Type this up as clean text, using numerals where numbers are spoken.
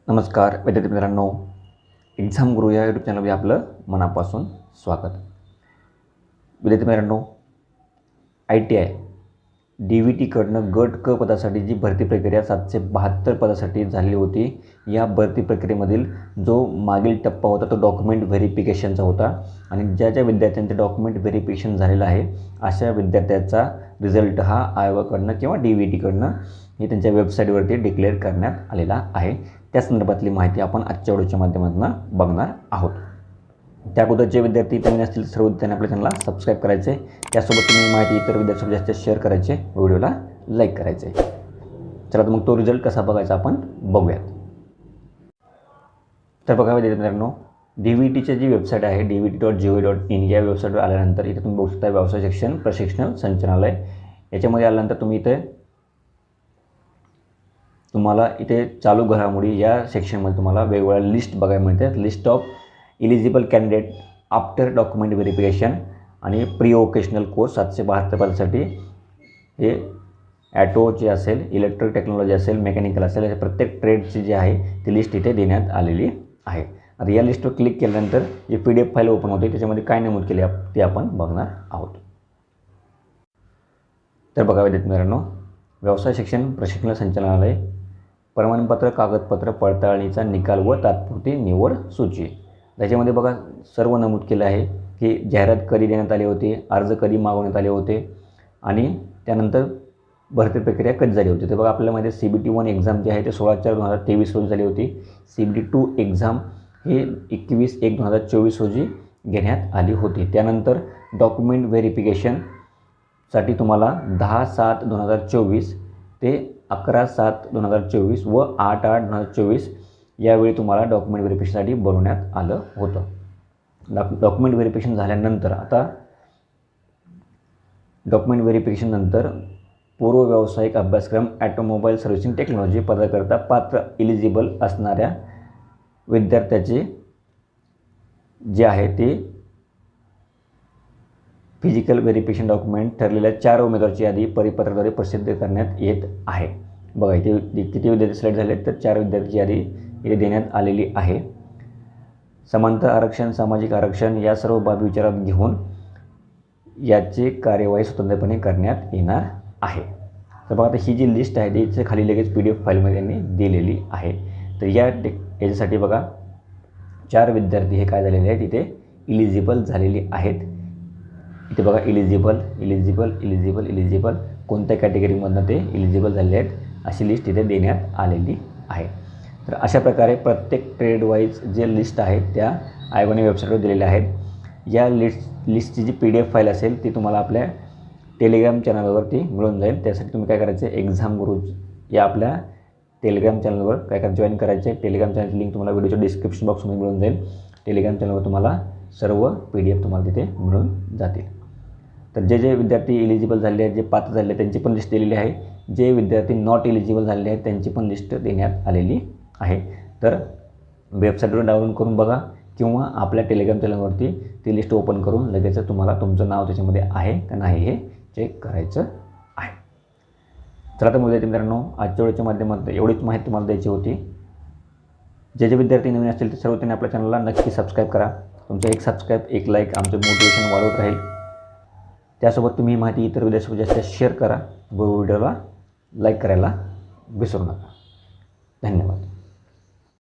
नमस्कार विद्यार्थी मित्रांनो, एक्झाम गुरु या यूट्यूब चॅनलमध्ये आपलं मनापासून स्वागत. विद्यार्थी मित्रांनो, ITI DVTकडनं गट क पदासाठी जी भरती प्रक्रिया 772 पदासाठी झाली होती, या भरती प्रक्रियेमधील जो मागील टप्पा होता तो डॉक्युमेंट व्हेरिफिकेशनचा होता आणि ज्या विद्यार्थ्यांचे डॉक्युमेंट व्हेरिफिकेशन झालेलं आहे अशा विद्यार्थ्याचा रिझल्ट हा आयोगाकडनं किंवा DVTकडनं हे त्यांच्या वेबसाईटवरती डिक्लेअर करण्यात आलेला आहे. त्या संदर्भातली माहिती आपण आजच्या व्हिडिओच्या माध्यमातून बघणार आहोत. त्या अगोदर जे विद्यार्थी नवीन असतील सर्व विद्यार्थ्यांनी आपल्या चॅनलला सबस्क्राईब करायचे, त्यासोबत तुम्ही माहिती इतर विद्यार्थ्यांसोबत जास्त शेअर करायचे, व्हिडिओला लाईक करायचे. चला तर मग तो रिझल्ट कसा बघायचा आपण बघूयात. तर बघा विद्यार्थी मित्रांनो, DVTची जी वेबसाईट आहे dvt.gov.in या वेबसाईटवर आल्यानंतर इथे तुम्ही बघू शकता व्यवसाय शिक्षण प्रशिक्षण संचालनालय. याच्यामध्ये आल्यानंतर तुम्हाला इथे चालू घडामोडी या सेक्शनमध्ये तुम्हाला वेगवेगळ्या लिस्ट बघायला मिळतात. List of eligible candidate after document verification आणि प्री वोकेशनल कोर्स 772 पदासाठी हे ॲटो जे असेल, इलेक्ट्रिक टेक्नॉलॉजी असेल, मेकॅनिकल असेल, अशा प्रत्येक ट्रेडची जी आहे ती लिस्ट इथे देण्यात आलेली आहे. आता या लिस्टवर क्लिक केल्यानंतर जी PDF फाईल ओपन होते त्याच्यामध्ये काय नमूद केले ते आपण बघणार आहोत. तर बघा विद्यार्थी मित्रांनो, व्यवसाय शिक्षण प्रशिक्षण संचालनालय प्रमाणपत्र कागदपत्र पडताळणीचा निकाल व तात्पुरती निवड सूची. त्याच्यामध्ये बघा सर्व नमूद केलं आहे की जाहिरात कधी देण्यात आली होती, अर्ज कधी मागवण्यात आले होते आणि त्यानंतर भरती प्रक्रिया कधी झाली होती. तर बघा आपल्याला माहिती आहे CBT 1 एक्झाम जी आहे ते 16/4/2023 रोजी झाली होती. CBT 2 एक्झाम हे 21/1/2024 रोजी घेण्यात आली होती. त्यानंतर डॉक्युमेंट व्हेरिफिकेशनसाठी तुम्हाला 10/7/2024 ते 11/7/2024 व 8/8/2024 यावेळी तुम्हाला डॉक्युमेंट व्हेरिफिकेशनसाठी बोलवण्यात आलं होतं. डॉक्युमेंट व्हेरिफिकेशन झाल्यानंतर आता डॉक्युमेंट व्हेरिफिकेशननंतर पूर्व व्यावसायिक अभ्यासक्रम ऑटोमोबाईल सर्व्हिसिंग टेक्नॉलॉजी पदाकरता पात्र इलिजिबल असणाऱ्या विद्यार्थ्याचे जे आहे ते फिजिकल व्हेरिफिकेशन डॉक्युमेंट ठरलेल्या 4 उमेदवारांची यादी परिपत्रकाद्वारे प्रसिद्ध करण्यात येत आहे. बघा इथे किती विद्यार्थी सिलेक्ट झाले तर 4 विद्यार्थ्यांची यादी इथे देण्यात आलेली आहे. समांतर आरक्षण, सामाजिक आरक्षण या सर्व बाबी विचारात घेऊन याची कार्यवाही स्वतंत्रपणे करण्यात येणार आहे. तर बघा आता ही जी लिस्ट आहे त्याच्या खाली लगेच PDF फाईलमध्ये त्यांनी दिलेली आहे. तर याच्यासाठी बघा 4 विद्यार्थी हे काय झालेले आहेत इथे इलिजिबल झालेले आहेत. इथे बघा इलिजिबल कोणत्या कॅटेगरीमधनं ते इलिजिबल झालेले आहेत अशी लिस्ट इथे देण्यात आलेली आहे. तर अशा प्रकारे प्रत्येक ट्रेड वाईज जे लिस्ट आहेत त्या आयोगाने वेबसाईटवर दिलेल्या आहेत. या लिस्टची जी PDF फाईल असेल ती तुम्हाला आपल्या टेलिग्राम चॅनलवरती मिळून जाईल. त्यासाठी तुम्ही काय करायचं, एक्झाम गुरु या आपल्या टेलिग्राम चॅनलवर काय करायचं जॉईन करायचे. टेलिग्राम चॅनलची लिंक तुम्हाला व्हिडिओच्या डिस्क्रिप्शन बॉक्समध्ये मिळून जाईल. टेलिग्राम चॅनलवर तुम्हाला सर्व PDF तुम्हाला तिथे मिळून जातील. तर जे विद्यार्थी इलिजिबल झाले आहेत, जे पात्र झाले त्यांची पण लिस्ट दिलेली आहे. जे विद्यार्थी नॉट इलिजिबल झालेले आहेत त्यांची पण लिस्ट देण्यात आलेली आहे. तर वेबसाईटवर डाउनलोड करून बघा किंवा आपल्या टेलिग्राम चॅनलवरती ती लिस्ट ओपन करून लगेच तुम्हाला तुमचं नाव त्याच्यामध्ये आहे का नाही हे चेक करायचं आहे. चला तर विद्यार्थी मित्रांनो, आजच्या व्हिडिओच्या माध्यमातून एवढीच माहिती तुम्हाला द्यायची होती. जे विद्यार्थी नवीन असतील ते सर्व त्यांनी आपल्या चॅनलला नक्की सबस्क्राईब करा. तुमचं एक सबस्क्राईब एक लाईक आमचं मोटिवेशन वाढवत राहील. त्यासोबत तुम्ही माहिती इतर विद्यार्थ्यांसोबत जास्त शेअर करा व व्हिडिओला लाईक करायला विसरू नका. धन्यवाद.